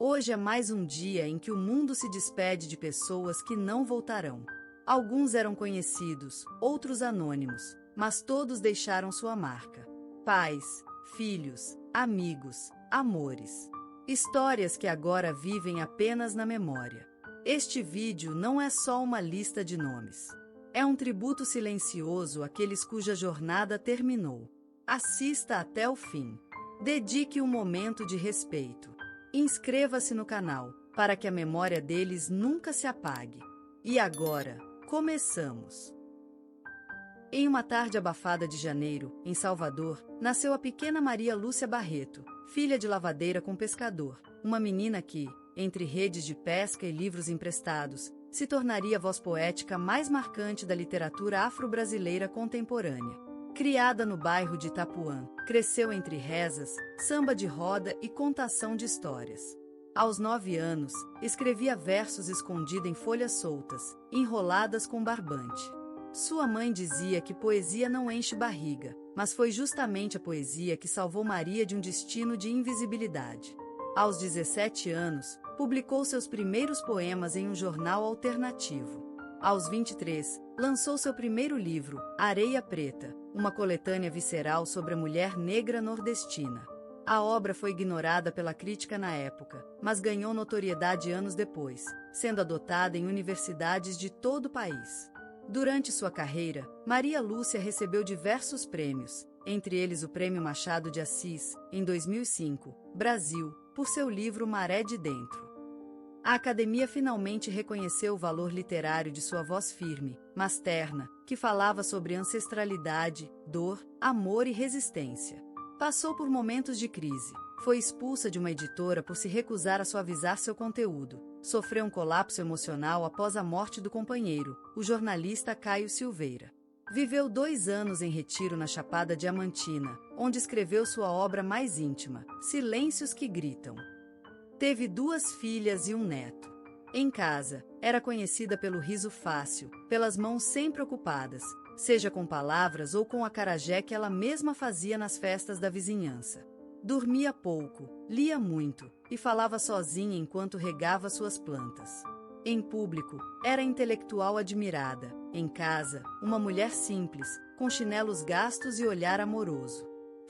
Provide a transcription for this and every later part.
Hoje é mais um dia em que o mundo se despede de pessoas que não voltarão. Alguns eram conhecidos, outros anônimos, mas todos deixaram sua marca. Pais, filhos, amigos, amores. Histórias que agora vivem apenas na memória. Este vídeo não é só uma lista de nomes. É um tributo silencioso àqueles cuja jornada terminou. Assista até o fim. Dedique um momento de respeito. Inscreva-se no canal, para que a memória deles nunca se apague. E agora, começamos! Em uma tarde abafada de janeiro, em Salvador, nasceu a pequena Maria Lúcia Barreto, filha de lavadeira com pescador, uma menina que, entre redes de pesca e livros emprestados, se tornaria a voz poética mais marcante da literatura afro-brasileira contemporânea. Criada no bairro de Itapuã, cresceu entre rezas, samba de roda e contação de histórias. Aos 9 anos, escrevia versos escondida em folhas soltas, enroladas com barbante. Sua mãe dizia que poesia não enche barriga, mas foi justamente a poesia que salvou Maria de um destino de invisibilidade. Aos 17 anos, publicou seus primeiros poemas em um jornal alternativo. Aos 23, lançou seu primeiro livro, Areia Preta, uma coletânea visceral sobre a mulher negra nordestina. A obra foi ignorada pela crítica na época, mas ganhou notoriedade anos depois, sendo adotada em universidades de todo o país. Durante sua carreira, Maria Lúcia recebeu diversos prêmios, entre eles o Prêmio Machado de Assis, em 2005, Brasil, por seu livro Maré de Dentro. A Academia finalmente reconheceu o valor literário de sua voz firme, mas terna, que falava sobre ancestralidade, dor, amor e resistência. Passou por momentos de crise, foi expulsa de uma editora por se recusar a suavizar seu conteúdo, sofreu um colapso emocional após a morte do companheiro, o jornalista Caio Silveira. Viveu 2 anos em retiro na Chapada Diamantina, onde escreveu sua obra mais íntima, Silêncios que Gritam. Teve 2 filhas e um neto. Em casa, era conhecida pelo riso fácil, pelas mãos sempre ocupadas, seja com palavras ou com o acarajé que ela mesma fazia nas festas da vizinhança. Dormia pouco, lia muito e falava sozinha enquanto regava suas plantas. Em público, era intelectual admirada. Em casa, uma mulher simples, com chinelos gastos e olhar amoroso.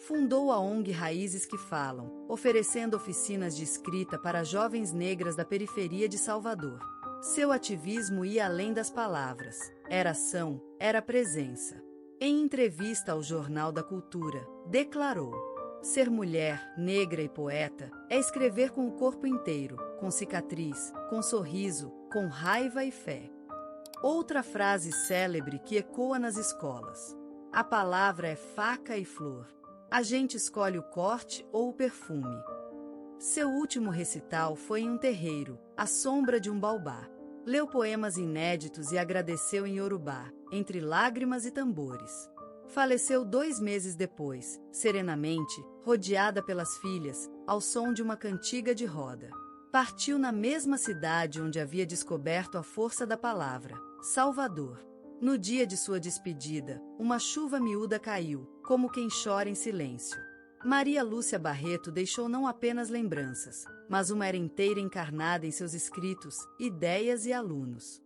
Fundou a ONG Raízes que Falam, oferecendo oficinas de escrita para jovens negras da periferia de Salvador. Seu ativismo ia além das palavras. Era ação, era presença. Em entrevista ao Jornal da Cultura, declarou: ser mulher, negra e poeta é escrever com o corpo inteiro, com cicatriz, com sorriso, com raiva e fé. Outra frase célebre que ecoa nas escolas: a palavra é faca e flor. A gente escolhe o corte ou o perfume. Seu último recital foi em um terreiro, à sombra de um baobá. Leu poemas inéditos e agradeceu em Yorubá, entre lágrimas e tambores. Faleceu 2 meses depois, serenamente, rodeada pelas filhas, ao som de uma cantiga de roda. Partiu na mesma cidade onde havia descoberto a força da palavra, Salvador. No dia de sua despedida, uma chuva miúda caiu, como quem chora em silêncio. Maria Lúcia Barreto deixou não apenas lembranças, mas uma era inteira encarnada em seus escritos, ideias e alunos.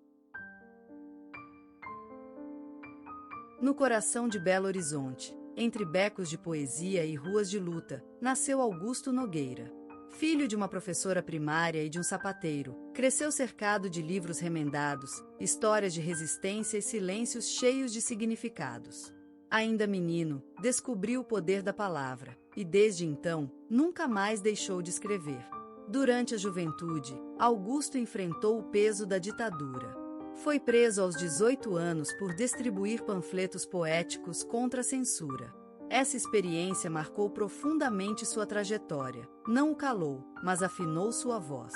No coração de Belo Horizonte, entre becos de poesia e ruas de luta, nasceu Augusto Nogueira. Filho de uma professora primária e de um sapateiro, cresceu cercado de livros remendados, histórias de resistência e silêncios cheios de significados. Ainda menino, descobriu o poder da palavra, e desde então, nunca mais deixou de escrever. Durante a juventude, Augusto enfrentou o peso da ditadura. Foi preso aos 18 anos por distribuir panfletos poéticos contra a censura. Essa experiência marcou profundamente sua trajetória. Não o calou, mas afinou sua voz.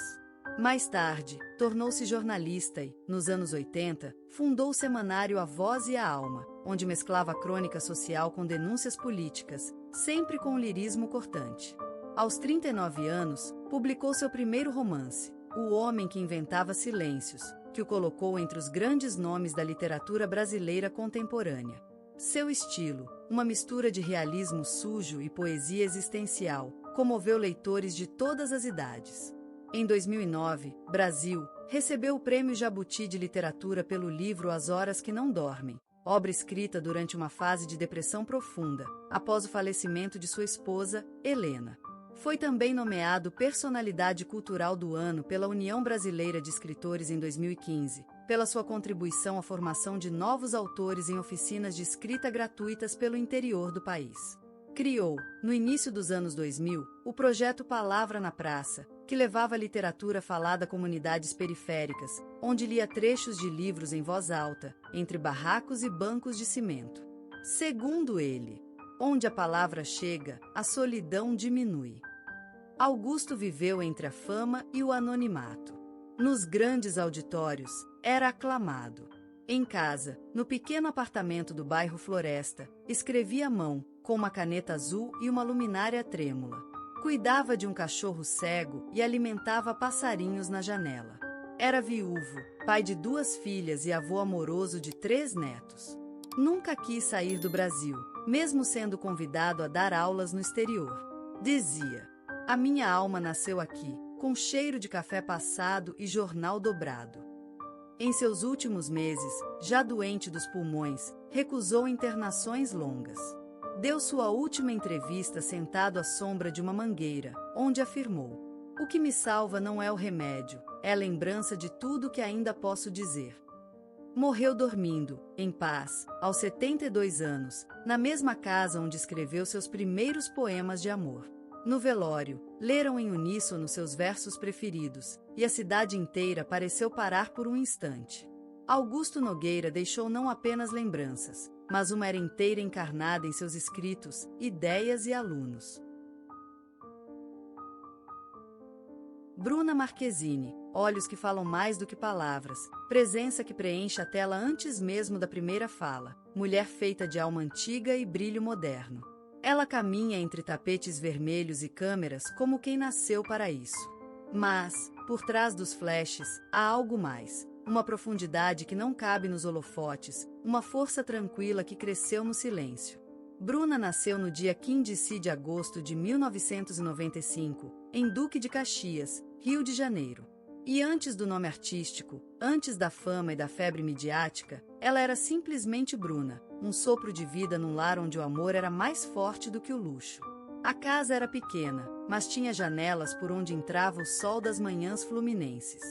Mais tarde, tornou-se jornalista e, nos anos 80, fundou o semanário A Voz e a Alma, onde mesclava a crônica social com denúncias políticas, sempre com um lirismo cortante. Aos 39 anos, publicou seu primeiro romance, O Homem que Inventava Silêncios, que o colocou entre os grandes nomes da literatura brasileira contemporânea. Seu estilo, uma mistura de realismo sujo e poesia existencial, comoveu leitores de todas as idades. Em 2009, Brasil recebeu o Prêmio Jabuti de Literatura pelo livro As Horas que Não Dormem, obra escrita durante uma fase de depressão profunda, após o falecimento de sua esposa, Helena. Foi também nomeado Personalidade Cultural do Ano pela União Brasileira de Escritores em 2015, pela sua contribuição à formação de novos autores em oficinas de escrita gratuitas pelo interior do país. Criou, no início dos anos 2000, o projeto Palavra na Praça, que levava a literatura falada a comunidades periféricas, onde lia trechos de livros em voz alta, entre barracos e bancos de cimento. Segundo ele, onde a palavra chega, a solidão diminui. Augusto viveu entre a fama e o anonimato. Nos grandes auditórios, era aclamado. Em casa, no pequeno apartamento do bairro Floresta, escrevia à mão, com uma caneta azul e uma luminária trêmula. Cuidava de um cachorro cego e alimentava passarinhos na janela. Era viúvo, pai de 2 filhas e avô amoroso de 3 netos. Nunca quis sair do Brasil, mesmo sendo convidado a dar aulas no exterior. Dizia: "A minha alma nasceu aqui, com cheiro de café passado e jornal dobrado." Em seus últimos meses, já doente dos pulmões, recusou internações longas. Deu sua última entrevista sentado à sombra de uma mangueira, onde afirmou: "O que me salva não é o remédio, é a lembrança de tudo que ainda posso dizer." Morreu dormindo, em paz, aos 72 anos, na mesma casa onde escreveu seus primeiros poemas de amor. No velório, leram em uníssono seus versos preferidos, e a cidade inteira pareceu parar por um instante. Augusto Nogueira deixou não apenas lembranças, mas uma era inteira encarnada em seus escritos, ideias e alunos. Bruna Marquezine, olhos que falam mais do que palavras, presença que preenche a tela antes mesmo da primeira fala, mulher feita de alma antiga e brilho moderno. Ela caminha entre tapetes vermelhos e câmeras como quem nasceu para isso. Mas, por trás dos flashes, há algo mais. Uma profundidade que não cabe nos holofotes, uma força tranquila que cresceu no silêncio. Bruna nasceu no dia 15 de agosto de 1995, em Duque de Caxias, Rio de Janeiro. E antes do nome artístico, antes da fama e da febre midiática, ela era simplesmente Bruna, um sopro de vida num lar onde o amor era mais forte do que o luxo. A casa era pequena, mas tinha janelas por onde entrava o sol das manhãs fluminenses.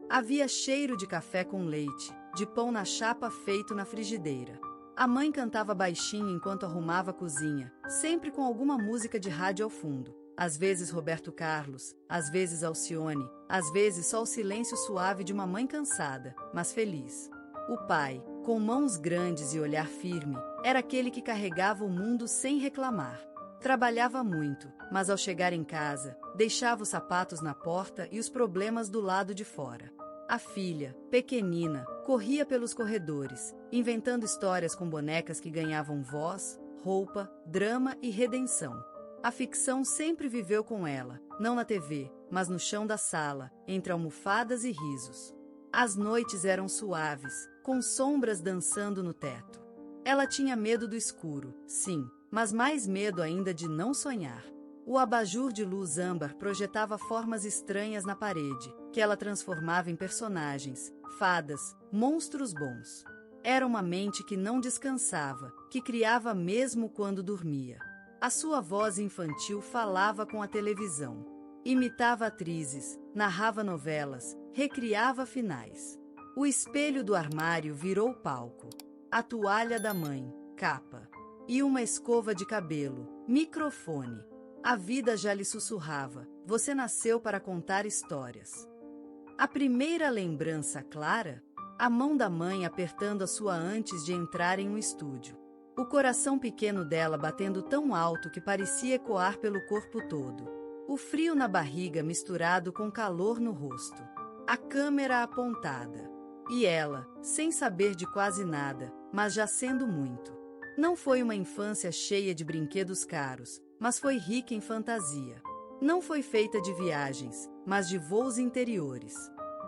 Havia cheiro de café com leite, de pão na chapa feito na frigideira. A mãe cantava baixinho enquanto arrumava a cozinha, sempre com alguma música de rádio ao fundo. Às vezes Roberto Carlos, às vezes Alcione, às vezes só o silêncio suave de uma mãe cansada, mas feliz. O pai, com mãos grandes e olhar firme, era aquele que carregava o mundo sem reclamar. Trabalhava muito, mas ao chegar em casa, deixava os sapatos na porta e os problemas do lado de fora. A filha, pequenina, corria pelos corredores, inventando histórias com bonecas que ganhavam voz, roupa, drama e redenção. A ficção sempre viveu com ela, não na TV, mas no chão da sala, entre almofadas e risos. As noites eram suaves, com sombras dançando no teto. Ela tinha medo do escuro, sim, mas mais medo ainda de não sonhar. O abajur de luz âmbar projetava formas estranhas na parede, que ela transformava em personagens, fadas, monstros bons. Era uma mente que não descansava, que criava mesmo quando dormia. A sua voz infantil falava com a televisão. Imitava atrizes, narrava novelas, recriava finais. O espelho do armário virou palco. A toalha da mãe, capa. E uma escova de cabelo, microfone. A vida já lhe sussurrava: você nasceu para contar histórias. A primeira lembrança clara? A mão da mãe apertando a sua antes de entrar em um estúdio. O coração pequeno dela batendo tão alto que parecia ecoar pelo corpo todo. O frio na barriga misturado com calor no rosto. A câmera apontada. E ela, sem saber de quase nada, mas já sendo muito. Não foi uma infância cheia de brinquedos caros, mas foi rica em fantasia. Não foi feita de viagens, mas de voos interiores.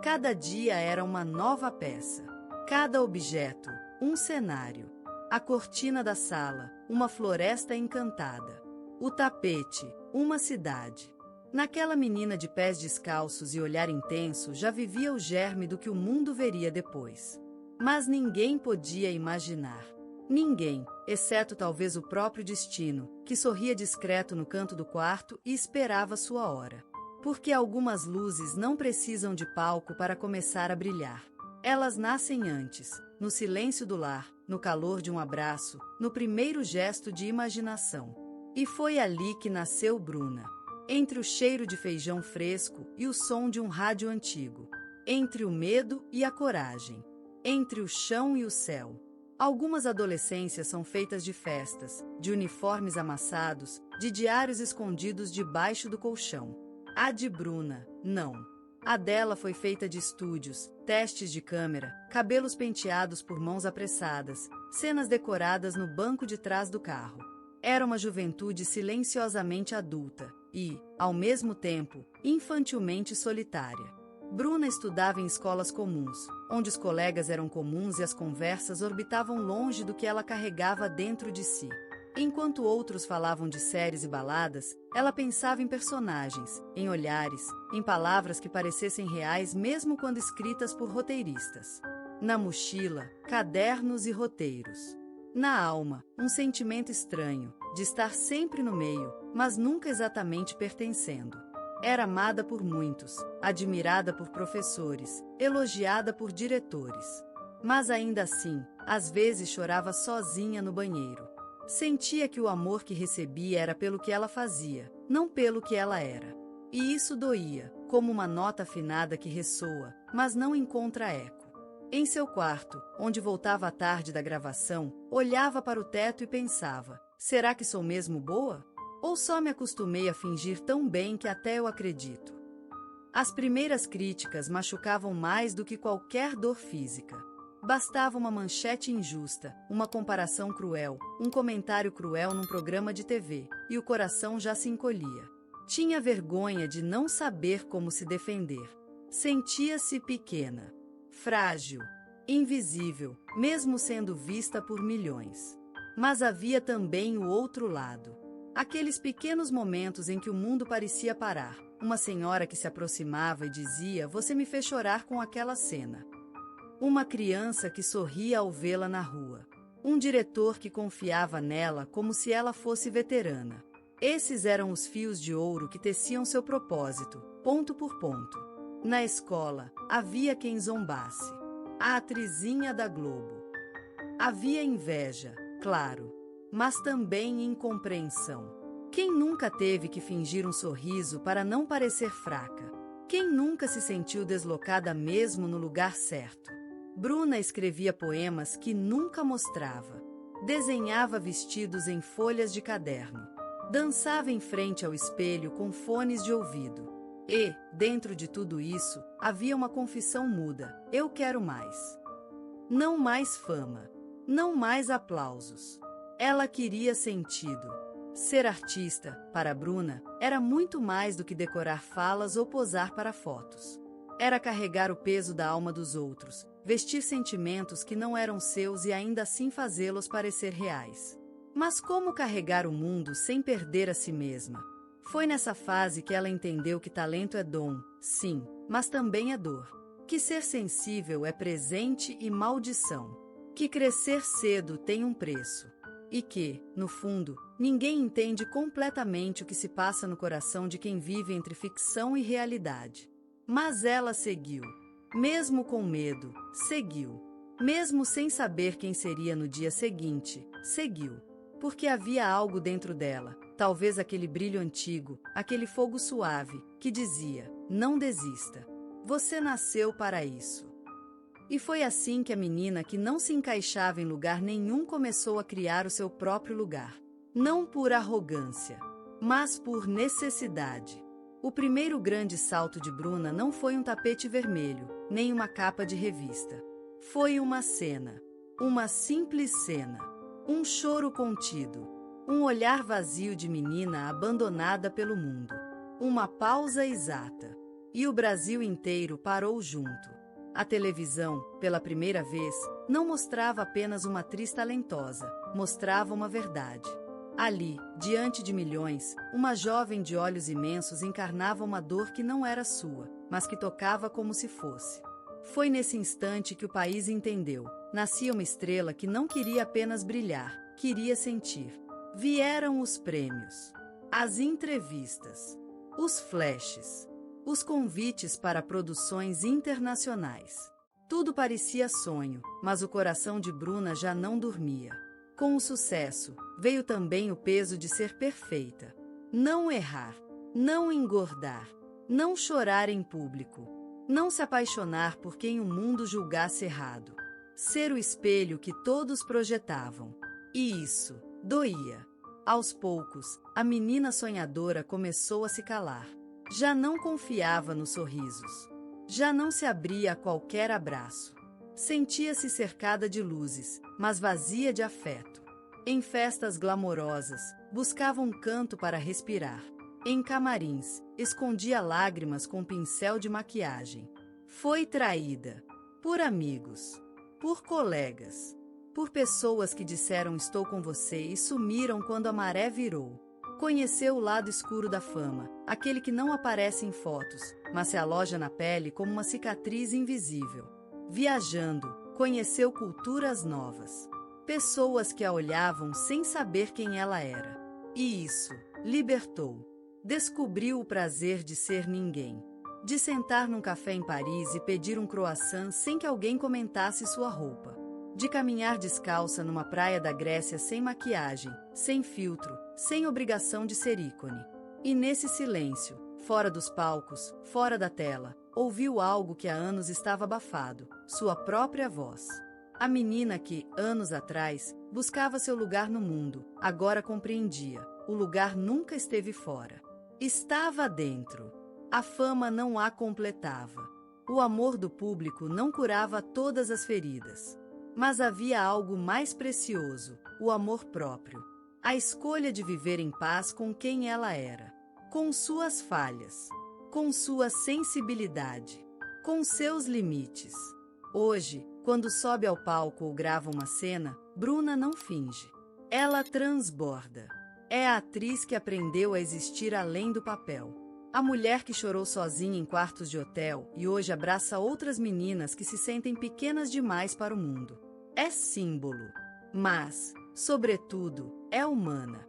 Cada dia era uma nova peça. Cada objeto, um cenário. A cortina da sala, uma floresta encantada. O tapete, uma cidade. Naquela menina de pés descalços e olhar intenso já vivia o germe do que o mundo veria depois. Mas ninguém podia imaginar. Ninguém, exceto talvez o próprio destino, que sorria discreto no canto do quarto e esperava sua hora. Porque algumas luzes não precisam de palco para começar a brilhar. Elas nascem antes, no silêncio do lar, no calor de um abraço, no primeiro gesto de imaginação. E foi ali que nasceu Bruna. Entre o cheiro de feijão fresco e o som de um rádio antigo. Entre o medo e a coragem. Entre o chão e o céu. Algumas adolescências são feitas de festas, de uniformes amassados, de diários escondidos debaixo do colchão. A de Bruna, não. A dela foi feita de estúdios, testes de câmera, cabelos penteados por mãos apressadas, cenas decoradas no banco de trás do carro. Era uma juventude silenciosamente adulta e, ao mesmo tempo, infantilmente solitária. Bruna estudava em escolas comuns, onde os colegas eram comuns e as conversas orbitavam longe do que ela carregava dentro de si. Enquanto outros falavam de séries e baladas, ela pensava em personagens, em olhares, em palavras que parecessem reais mesmo quando escritas por roteiristas. Na mochila, cadernos e roteiros. Na alma, um sentimento estranho, de estar sempre no meio, mas nunca exatamente pertencendo. Era amada por muitos, admirada por professores, elogiada por diretores. Mas ainda assim, às vezes chorava sozinha no banheiro. Sentia que o amor que recebia era pelo que ela fazia, não pelo que ela era. E isso doía, como uma nota afinada que ressoa, mas não encontra eco. Em seu quarto, onde voltava à tarde da gravação, olhava para o teto e pensava: será que sou mesmo boa? Ou só me acostumei a fingir tão bem que até eu acredito? As primeiras críticas machucavam mais do que qualquer dor física. Bastava uma manchete injusta, uma comparação cruel, um comentário cruel num programa de TV, e o coração já se encolhia. Tinha vergonha de não saber como se defender. Sentia-se pequena, frágil, invisível, mesmo sendo vista por milhões. Mas havia também o outro lado. Aqueles pequenos momentos em que o mundo parecia parar. Uma senhora que se aproximava e dizia: "Você me fez chorar com aquela cena." Uma criança que sorria ao vê-la na rua. Um diretor que confiava nela como se ela fosse veterana. Esses eram os fios de ouro que teciam seu propósito, ponto por ponto. Na escola, havia quem zombasse. A atrizinha da Globo. Havia inveja, claro, mas também incompreensão. Quem nunca teve que fingir um sorriso para não parecer fraca? Quem nunca se sentiu deslocada mesmo no lugar certo? Bruna escrevia poemas que nunca mostrava. Desenhava vestidos em folhas de caderno. Dançava em frente ao espelho com fones de ouvido. E, dentro de tudo isso, havia uma confissão muda: eu quero mais. Não mais fama. Não mais aplausos. Ela queria sentido. Ser artista, para Bruna, era muito mais do que decorar falas ou posar para fotos. Era carregar o peso da alma dos outros, vestir sentimentos que não eram seus e ainda assim fazê-los parecer reais. Mas como carregar o mundo sem perder a si mesma? Foi nessa fase que ela entendeu que talento é dom, sim, mas também é dor. Que ser sensível é presente e maldição. Que crescer cedo tem um preço. E que, no fundo, ninguém entende completamente o que se passa no coração de quem vive entre ficção e realidade. Mas ela seguiu. Mesmo com medo, seguiu. Mesmo sem saber quem seria no dia seguinte, seguiu. Porque havia algo dentro dela, talvez aquele brilho antigo, aquele fogo suave, que dizia: não desista. Você nasceu para isso. E foi assim que a menina que não se encaixava em lugar nenhum começou a criar o seu próprio lugar. Não por arrogância, mas por necessidade. O primeiro grande salto de Bruna não foi um tapete vermelho, nem uma capa de revista. Foi uma cena. Uma simples cena. Um choro contido. Um olhar vazio de menina abandonada pelo mundo. Uma pausa exata. E o Brasil inteiro parou junto. A televisão, pela primeira vez, não mostrava apenas uma atriz talentosa, mostrava uma verdade. Ali, diante de milhões, uma jovem de olhos imensos encarnava uma dor que não era sua, mas que tocava como se fosse. Foi nesse instante que o país entendeu. Nascia uma estrela que não queria apenas brilhar, queria sentir. Vieram os prêmios, as entrevistas, os flashes, os convites para produções internacionais. Tudo parecia sonho, mas o coração de Bruna já não dormia. Com o sucesso, veio também o peso de ser perfeita. Não errar, não engordar, não chorar em público, não se apaixonar por quem o mundo julgasse errado. Ser o espelho que todos projetavam. E isso doía. Aos poucos, a menina sonhadora começou a se calar. Já não confiava nos sorrisos. Já não se abria a qualquer abraço. Sentia-se cercada de luzes, mas vazia de afeto. Em festas glamorosas, buscava um canto para respirar. Em camarins, escondia lágrimas com pincel de maquiagem. Foi traída. Por amigos. Por colegas. Por pessoas que disseram estou com você e sumiram quando a maré virou. Conheceu o lado escuro da fama, aquele que não aparece em fotos, mas se aloja na pele como uma cicatriz invisível. Viajando, conheceu culturas novas. Pessoas que a olhavam sem saber quem ela era. E isso libertou. Descobriu o prazer de ser ninguém. De sentar num café em Paris e pedir um croissant sem que alguém comentasse sua roupa. De caminhar descalça numa praia da Grécia sem maquiagem, sem filtro, sem obrigação de ser ícone. E nesse silêncio, fora dos palcos, fora da tela, ouviu algo que há anos estava abafado, sua própria voz. A menina que, anos atrás, buscava seu lugar no mundo, agora compreendia. O lugar nunca esteve fora. Estava dentro. A fama não a completava. O amor do público não curava todas as feridas. Mas havia algo mais precioso, o amor próprio. A escolha de viver em paz com quem ela era. Com suas falhas. Com sua sensibilidade. Com seus limites. Hoje, quando sobe ao palco ou grava uma cena, Bruna não finge. Ela transborda. É a atriz que aprendeu a existir além do papel. A mulher que chorou sozinha em quartos de hotel e hoje abraça outras meninas que se sentem pequenas demais para o mundo. É símbolo, mas, sobretudo, é humana.